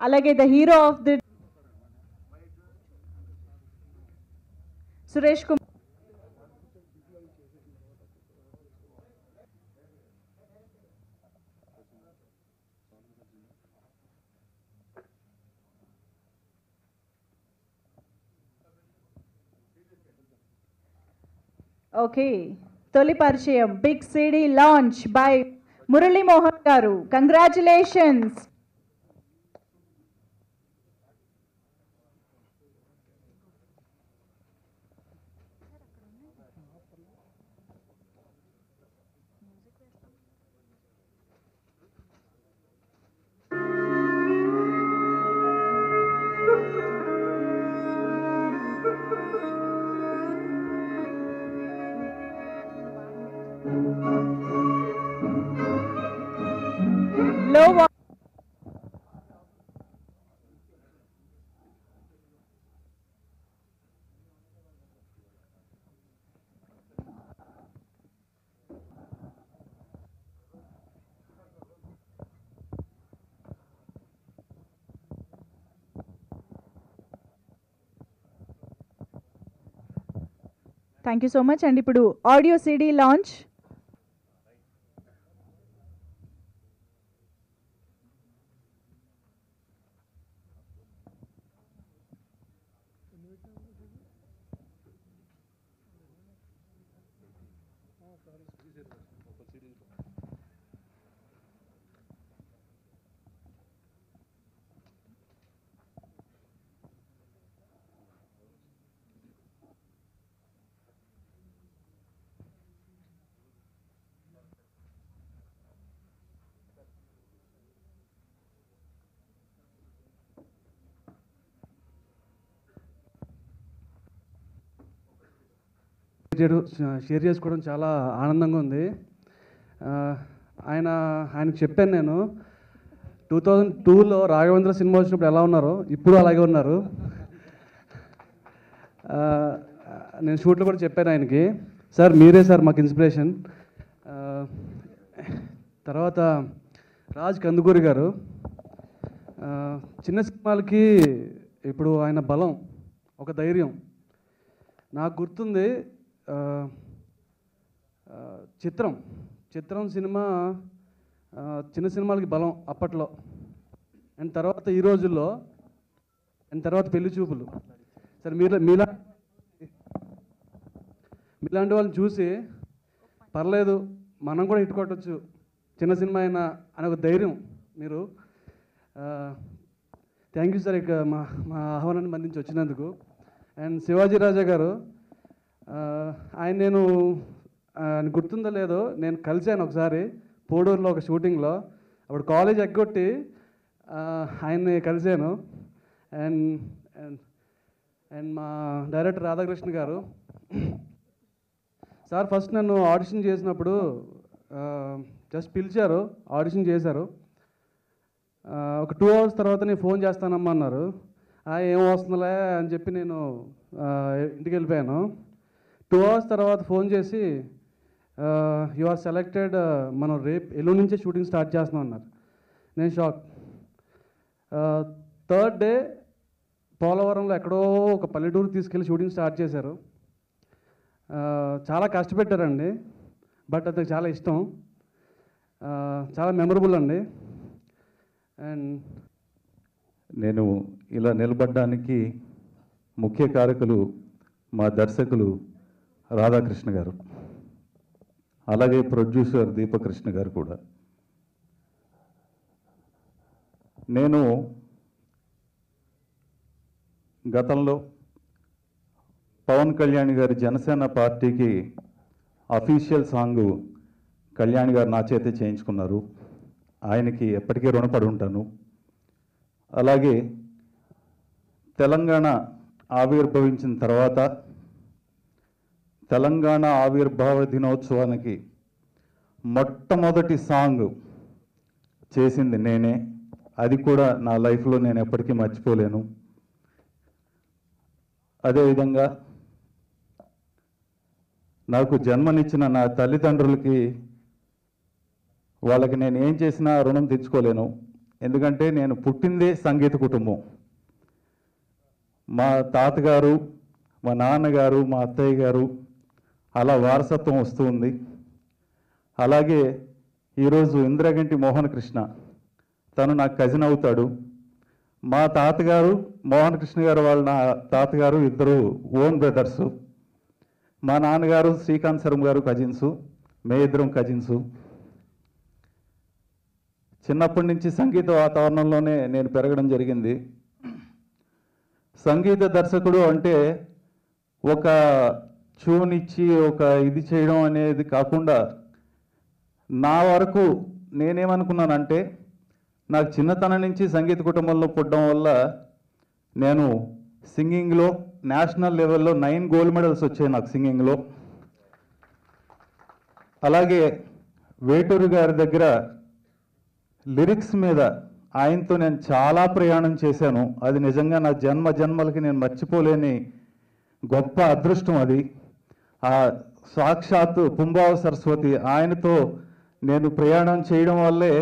అలాగే the hero of the Suresh Kumar. Okay, తొలి పరిచయం big CD launch by Murali Mohan గారు. కంగ్రాచులేషన్స్. లో thank you so much and ఇప్పుడు ఆడియో సిడి లాంచ్. షేర్ చేసుకోవడం చాలా ఆనందంగా ఉంది. ఆయనకు చెప్పాను నేను 2002లో రాఘవేంద్ర సినిమా వచ్చినప్పుడు ఎలా ఉన్నారో ఇప్పుడు అలాగే ఉన్నారు. నేను షూట్లో కూడా చెప్పాను ఆయనకి, సార్ మీరే సార్ మాకు ఇన్స్పిరేషన్. తర్వాత రాజ్ కందుకూరి గారు చిన్న సినిమాలకి ఇప్పుడు ఆయన బలం, ఒక ధైర్యం. నాకు గుర్తుంది చిత్రం సినిమా చిన్న సినిమాలకి బలం అప్పట్లో. అండ్ తర్వాత ఈ రోజుల్లో అండ్ తర్వాత పెళ్లి చూపులు. సరే మీలాంటి వాళ్ళని చూసి పర్లేదు మనం కూడా హిట్ కొట్టచ్చు చిన్న సినిమా అయినా అనే ఒక ధైర్యం మీరు. థ్యాంక్ యూ సార్ ఇక మా ఆహ్వానాన్ని మన్నించి వచ్చినందుకు. అండ్ శివాజీ రాజా గారు, ఆయన గుర్తుందో లేదో నేను కలిశాను ఒకసారి పోడూరులో ఒక షూటింగ్లో. అప్పుడు కాలేజ్ ఎగ్గొట్టి ఆయన్ని కలిశాను. అండ్ అండ్ అండ్ మా డైరెక్టర్ రాధాకృష్ణ గారు సార్ ఫస్ట్ నన్ను ఆడిషన్ చేసినప్పుడు జస్ట్ పిలిచారు, ఆడిషన్ చేశారు. ఒక 2 hours తర్వాత నేను ఫోన్ చేస్తానమ్మా అన్నారు. ఏం వస్తుందిలే అని చెప్పి నేను ఇంటికి వెళ్ళిపోయాను. 2 hours తర్వాత ఫోన్ చేసి యు ఆర్ సెలెక్టెడ్, మనం ఎల్లుండి నుంచే షూటింగ్ స్టార్ట్ చేస్తున్నాం అన్నారు. నేను షాక్. 3rd డే పోలవరంలో ఎక్కడో ఒక పల్లెటూరు తీసుకెళ్ళి షూటింగ్ స్టార్ట్ చేశారు. చాలా కష్టపెట్టారండి, బట్ అది చాలా ఇష్టం, చాలా మెమరబుల్ అండి. అండ్ నేను ఇలా నిలబడడానికి ముఖ్య కారకులు మా దర్శకులు రాధాకృష్ణ గారు, అలాగే ప్రొడ్యూసర్ దీపకృష్ణ గారు కూడా. నేను గతంలో పవన్ కళ్యాణ్ గారి జనసేన పార్టీకి అఫీషియల్ సాంగ్ కళ్యాణ్ గారు నా చేతే చేయించుకున్నారు. ఆయనకి ఎప్పటికీ రుణపడి ఉంటాను. అలాగే తెలంగాణ ఆవిర్భవించిన తర్వాత తెలంగాణ ఆవిర్భావ దినోత్సవానికి మొట్టమొదటి సాంగ్ చేసింది నేనే. అది కూడా నా లైఫ్లో నేను ఎప్పటికీ మర్చిపోలేను. అదేవిధంగా నాకు జన్మనిచ్చిన నా తల్లిదండ్రులకి, వాళ్ళకి నేను ఏం చేసినా రుణం తెచ్చుకోలేను. ఎందుకంటే నేను పుట్టిందే సంగీత కుటుంబం. మా తాతగారు, మా నాన్నగారు, మా అత్తయ్య గారు అలా వారసత్వం వస్తుంది. అలాగే ఈరోజు ఇంద్రగంటి మోహన్ కృష్ణ, తను నాకు కజిన్ అవుతాడు. మా తాతగారు మోహన్ కృష్ణ గారు వాళ్ళ నా తాతగారు ఇద్దరు ఓన్ బ్రదర్సు. మా నాన్నగారు శ్రీకాంత్ శర్మ గారు కజిన్సు, మే ఇద్దరం కజిన్సు. చిన్నప్పటి నుంచి సంగీత వాతావరణంలోనే నేను పెరగడం జరిగింది. సంగీత దర్శకుడు అంటే ఒక ట్యూన్ ఇచ్చి ఒక ఇది చేయడం అనేది కాకుండా, నా వరకు నేనేమనుకున్నానంటే, నాకు చిన్నతనం నుంచి సంగీత కుటుంబంలో పుట్టడం వల్ల నేను సింగింగ్లో నేషనల్ లెవెల్లో 9 గోల్డ్ మెడల్స్ వచ్చాయి నాకు సింగింగ్లో. అలాగే వేటూరు గారి దగ్గర లిరిక్స్ మీద ఆయనతో నేను చాలా ప్రయాణం చేశాను. అది నిజంగా నా జన్మలకి నేను మర్చిపోలేని గొప్ప అదృష్టం అది. ఆ సాక్షాత్తు పుంబావ సరస్వతి ఆయనతో నేను ప్రయాణం చేయడం వల్లే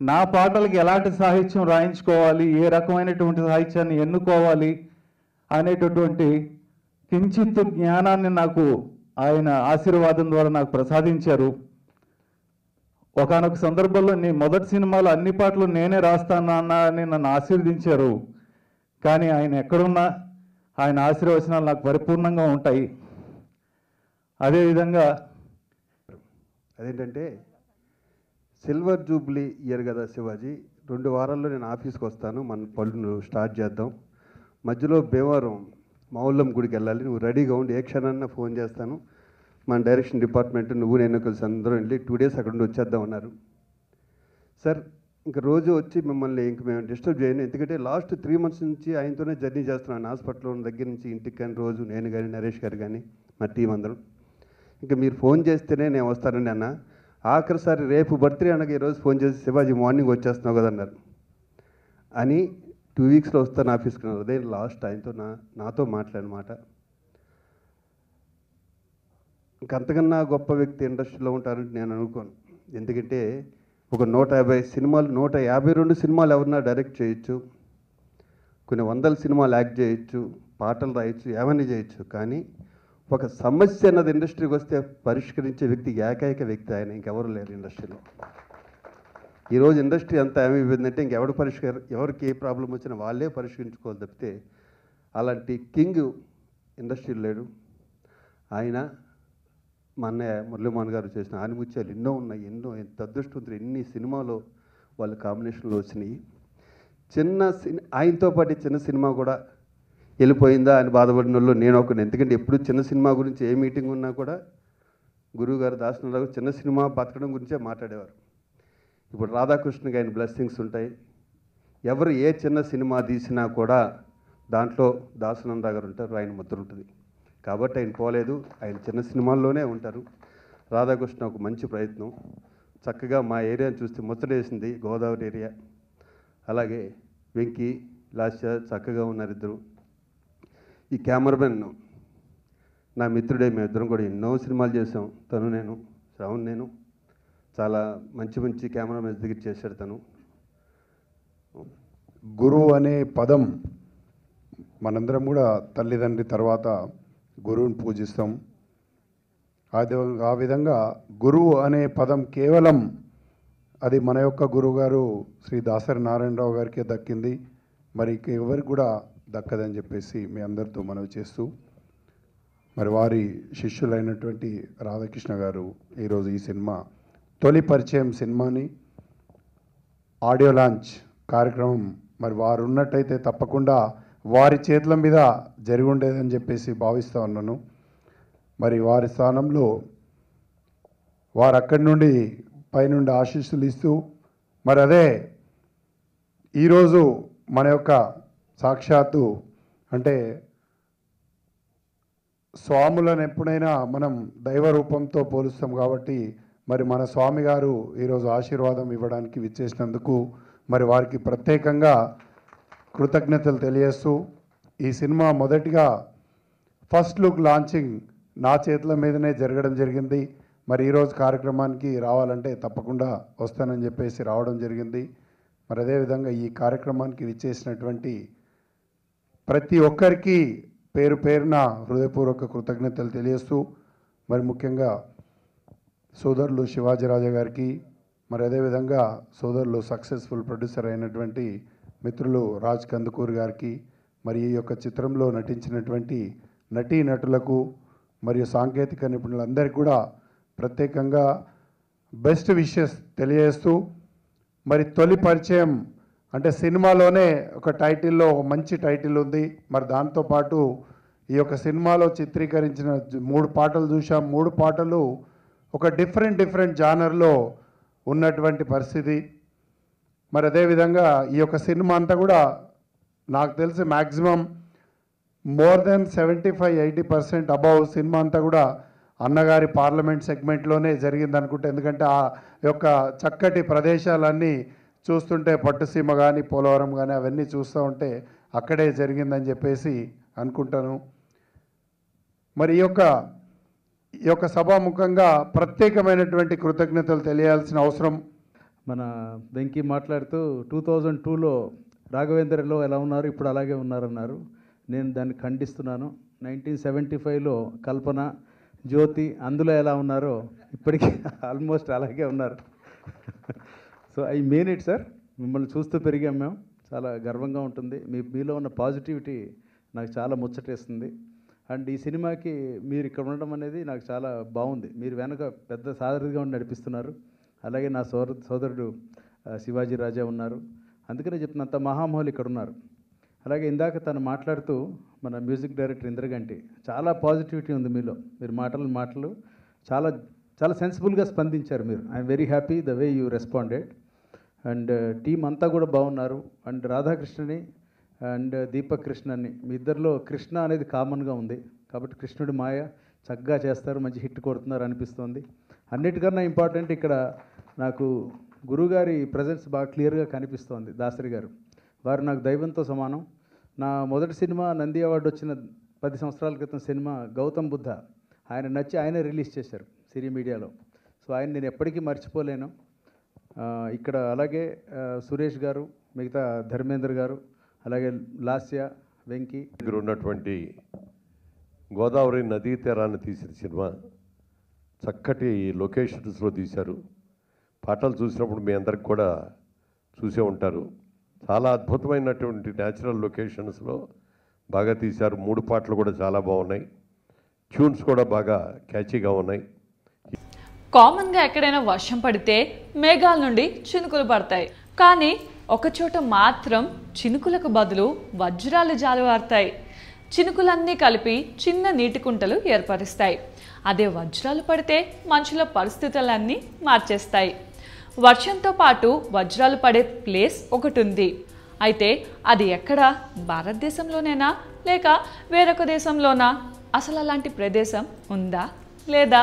నా పాటలకి ఎలాంటి సాహిత్యం రాయించుకోవాలి, ఏ రకమైనటువంటి సాహిత్యాన్ని ఎన్నుకోవాలి అనేటటువంటి కించిత్ జ్ఞానాన్ని నాకు ఆయన ఆశీర్వాదం ద్వారా నాకు ప్రసాదించారు. ఒకానొక సందర్భంలో నీ మొదటి సినిమాలో అన్ని పాటలు నేనే రాస్తానన్నా అని నన్ను ఆశీర్వదించారు. కానీ ఆయన ఎక్కడున్నా ఆయన ఆశీర్వచనాలు నాకు పరిపూర్ణంగా ఉంటాయి. అదేవిధంగా అదేంటంటే సిల్వర్ జూబ్లీ ఇయర్ కదా శివాజీ, 2 వారాల్లో నేను ఆఫీస్కి వస్తాను, మన పనులు స్టార్ట్ చేద్దాం. మధ్యలో భీమవరం మౌల్లం గుడికి వెళ్ళాలి, నువ్వు రెడీగా ఉండి ఏ క్షణాన్న ఫోన్ చేస్తాను. మన డైరెక్షన్ డిపార్ట్మెంట్ నువ్వు నేను కలిసి అందరం వెళ్ళి 2 డేస్ అక్కడ నుండి వచ్చేద్దాం అన్నారు. సార్ ఇంక రోజు వచ్చి మిమ్మల్ని ఇంక మేము డిస్టర్బ్ చేయను, ఎందుకంటే లాస్ట్ 3 months నుంచి ఆయనతోనే జర్నీ చేస్తున్నాను. హాస్పిటల్లో ఉన్న దగ్గర నుంచి ఇంటికి కానీ రోజు నేను కానీ నరేష్ గారు కానీ మా టీం అందరం. ఇంకా మీరు ఫోన్ చేస్తేనే నేను వస్తానండి అన్న. ఆఖరిసారి రేపు బర్త్డే అనగా ఈరోజు ఫోన్ చేసి శివాజీ మార్నింగ్ వచ్చేస్తున్నావు కదా అన్నారు. అని 2 weeksలో వస్తాను ఆఫీస్కి. అదే లాస్ట్ ఆయనతో నాతో మాట్లాడినమాట. ఇంకంతకన్నా గొప్ప వ్యక్తి ఇండస్ట్రీలో ఉంటారంటే నేను అనుకోను. ఎందుకంటే ఒక 150 సినిమాలు 152 సినిమాలు ఎవరన్నా డైరెక్ట్ చేయొచ్చు, కొన్ని 100 సినిమాలు యాక్ట్ చేయొచ్చు, పాటలు రాయొచ్చు, ఏమన్నీ చేయొచ్చు. కానీ ఒక సమస్య అన్నది ఇండస్ట్రీకి వస్తే పరిష్కరించే వ్యక్తి ఏకైక వ్యక్తి ఆయన, ఇంకెవరు లేరు ఇండస్ట్రీలో. ఈరోజు ఇండస్ట్రీ అంతా ఏమైపోయిందంటే ఎవరికి ఏ ప్రాబ్లం వచ్చినా వాళ్ళే పరిష్కరించుకోవాలి తప్పితే అలాంటి కింగ్ ఇండస్ట్రీలో లేడు. ఆయన మా అన్నయ్య మురళీమోహన్ గారు చేసిన ఆనిముత్యాలు ఎన్నో ఉన్నాయి, ఎంత అదృష్టవంతులు, ఎన్ని సినిమాలో వాళ్ళ కాంబినేషన్లో వచ్చినాయి. ఆయనతో పాటు చిన్న సినిమా కూడా వెళ్ళిపోయిందా అని బాధపడిన వాళ్ళు నేను ఒకటి. ఎందుకంటే ఎప్పుడు చిన్న సినిమా గురించి ఏ మీటింగ్ ఉన్నా కూడా గురువు గారు దాసనారావు చిన్న సినిమా బతకడం గురించే మాట్లాడేవారు. ఇప్పుడు రాధాకృష్ణకి ఆయన బ్లెస్సింగ్స్ ఉంటాయి. ఎవరు ఏ చిన్న సినిమా తీసినా కూడా దాంట్లో దాసనారావు గారు ఉంటారు, ఆయన ముద్ర ఉంటుంది. కాబట్టి ఆయన పోలేదు, ఆయన చిన్న సినిమాల్లోనే ఉంటారు. రాధాకృష్ణ ఒక మంచి ప్రయత్నం, చక్కగా మా ఏరియాని చూస్తే ముచ్చటేసింది, గోదావరి ఏరియా. అలాగే వెంకీ లాస్య చక్కగా ఉన్నారు ఇద్దరు. ఈ కెమెరామెన్ నా మిత్రుడే, మేమిద్దరం కూడా ఎన్నో సినిమాలు చేసాం. తను నేను శ్రావణ్ నేను చాలా మంచి కెమెరామెన్స్ దగ్గర చేశాడు తను. గురువు అనే పదం మనందరం కూడా తల్లిదండ్రి తర్వాత గురువుని పూజిస్తాం. ఆ విధంగా గురువు అనే పదం కేవలం అది మన యొక్క గురువుగారు శ్రీ దాసరి నారాయణరావు గారికే దక్కింది, మరి ఎవరికి కూడా దక్కదని చెప్పేసి మీ అందరితో మనవి చేస్తూ, మరి వారి శిష్యులైనటువంటి రాధాకృష్ణ గారు ఈరోజు ఈ సినిమా తొలి పరిచయం సినిమాని ఆడియో లాంచ్ కార్యక్రమం మరి వారు ఉన్నట్టయితే తప్పకుండా వారి చేతుల మీద జరిగి ఉండేదని చెప్పేసి భావిస్తూ ఉన్నాను. మరి వారి స్థానంలో వారు అక్కడి నుండి పైనుండి ఆశీస్సులు ఇస్తూ, మరి అదే ఈరోజు మన యొక్క సాక్షాత్తు అంటే స్వాములను ఎప్పుడైనా మనం దైవ రూపంతో పోలుస్తాం కాబట్టి మరి మన స్వామి గారు ఈరోజు ఆశీర్వాదం ఇవ్వడానికి విచ్చేసినందుకు మరి వారికి ప్రత్యేకంగా కృతజ్ఞతలు తెలియజేస్తూ, ఈ సినిమా మొదటిగా ఫస్ట్ లుక్ లాంచింగ్ నా చేతుల మీదనే జరగడం జరిగింది. మరి ఈరోజు కార్యక్రమానికి రావాలంటే తప్పకుండా వస్తానని చెప్పేసి రావడం జరిగింది. మరి అదేవిధంగా ఈ కార్యక్రమానికి విచ్చేసినటువంటి ప్రతి ఒక్కరికి పేరు పేరున హృదయపూర్వక కృతజ్ఞతలు తెలియజేస్తూ మరి ముఖ్యంగా సోదరులు శివాజీరాజా గారికి మరి అదేవిధంగా సోదరులు సక్సెస్ఫుల్ ప్రొడ్యూసర్ అయినటువంటి మిత్రులు రాజ్ కందుకూర్ గారికి మరి ఈ యొక్క చిత్రంలో నటించినటువంటి నటీనటులకు మరియు సాంకేతిక నిపుణులందరికీ కూడా ప్రత్యేకంగా బెస్ట్ విషెస్ తెలియజేస్తూ మరి తొలి పరిచయం అంటే సినిమాలోనే ఒక టైటిల్లో ఒక మంచి టైటిల్ ఉంది. మరి దాంతోపాటు ఈ యొక్క సినిమాలో చిత్రీకరించిన 3 పాటలు చూసాం. 3 పాటలు ఒక డిఫరెంట్ జానర్లో ఉన్నటువంటి పరిస్థితి. మరి అదేవిధంగా ఈ యొక్క సినిమా అంతా కూడా నాకు తెలిసి maximum more than 75-80% above cinema అంతా కూడా అన్నగారి పార్లమెంట్ సెగ్మెంట్లోనే జరిగింది అనుకుంటే, ఎందుకంటే ఆ యొక్క చక్కటి ప్రదేశాలన్నీ చూస్తుంటే పట్టుసీమ కానీ పోలవరం కానీ అవన్నీ చూస్తూ ఉంటే అక్కడే జరిగిందని చెప్పేసి అనుకుంటాను. మరి ఈ యొక్క సభాముఖంగా ప్రత్యేకమైనటువంటి కృతజ్ఞతలు తెలియాల్సిన అవసరం. మన వెంకీ మాట్లాడుతూ 2002లో రాఘవేంద్రలో ఎలా ఉన్నారు ఇప్పుడు అలాగే ఉన్నారన్నారు. నేను దాన్ని ఖండిస్తున్నాను. 1975లో కల్పన జ్యోతి అందులో ఎలా ఉన్నారో ఇప్పటికీ ఆల్మోస్ట్ అలాగే ఉన్నారు. So I mean it sir. మిమ్మల్ని చూస్తూ పెరిగాం మేము. చాలా గర్వంగా ఉంటుంది. మీలో ఉన్న పాజిటివిటీ నాకు చాలా ముచ్చటేస్తుంది. అండ్ ఈ సినిమాకి మీరు ఇక్కడ ఉండడం అనేది నాకు చాలా బాగుంది. మీరు వెనక పెద్ద సారథిగా ఉండి నడిపిస్తున్నారు. అలాగే నా సోదరుడు శివాజీ రాజా ఉన్నారు. అందుకనే చెప్తున్నా, అంత మహామహులు ఇక్కడ ఉన్నారు. అలాగే ఇందాక తను మాట్లాడుతూ మన మ్యూజిక్ డైరెక్టర్ ఇంద్రగంటి చాలా పాజిటివిటీ ఉంది మీలో. మీరు మాటలు చాలా చాలా సెన్సిబుల్గా స్పందించారు మీరు. I'm very happy the way you responded. And team అంతా కూడా బాగున్నారు. అండ్ రాధాకృష్ణని అండ్ దీపక్ కృష్ణని, మీ ఇద్దరిలో కృష్ణ అనేది కామన్గా ఉంది కాబట్టి కృష్ణుడి మాయ చక్కగా చేస్తారు, మంచి హిట్ కొడుతున్నారు అనిపిస్తుంది. అన్నిటికన్నా ఇంపార్టెంట్ ఇక్కడ నాకు గురువుగారి ప్రజెన్స్ బాగా క్లియర్గా కనిపిస్తోంది. దాసరి గారు వారు నాకు దైవంతో సమానం. నా మొదటి సినిమా నంది అవార్డు వచ్చిన 10 సంవత్సరాల క్రితం సినిమా గౌతమ్ బుద్ధ, ఆయన నచ్చి ఆయనే రిలీజ్ చేశారు సిరి మీడియాలో. సో ఆయన నేను ఎప్పటికీ మర్చిపోలేను. ఇక్కడ అలాగే సురేష్ గారు, మిగతా ధర్మేంద్ర గారు, అలాగే లాస్య, వెంకీ దగ్గర ఉన్నటువంటి గోదావరి నదీ తీరాన్ని తీసిన సినిమా. చక్కటి లొకేషన్స్లో తీశారు. పాటలు చూసినప్పుడు మీ అందరికి కూడా చూసే ఉంటారు. చాలా అద్భుతమైనటువంటి న్యాచురల్ లొకేషన్స్లో బాగా తీశారు. 3 పాటలు కూడా చాలా బాగున్నాయి. ట్యూన్స్ కూడా బాగా క్యాచీగా ఉన్నాయి. కామన్గా ఎక్కడైనా వర్షం పడితే మేఘాల నుండి చినుకులు పడతాయి. కానీ ఒకచోట మాత్రం చినుకులకు బదులు వజ్రాలు జాలువారుతాయి. చినుకులన్నీ కలిపి చిన్న నీటి కుంటలు ఏర్పరుస్తాయి. అదే వజ్రాలు పడితే మనుషుల పరిస్థితులన్నీ మార్చేస్తాయి. వర్షంతో పాటు వజ్రాలు పడే ప్లేస్ ఒకటి ఉంది. అయితే అది ఎక్కడ? భారతదేశంలోనేనా లేక వేరొక దేశంలోనా? అసలు అలాంటి ప్రదేశం ఉందా లేదా?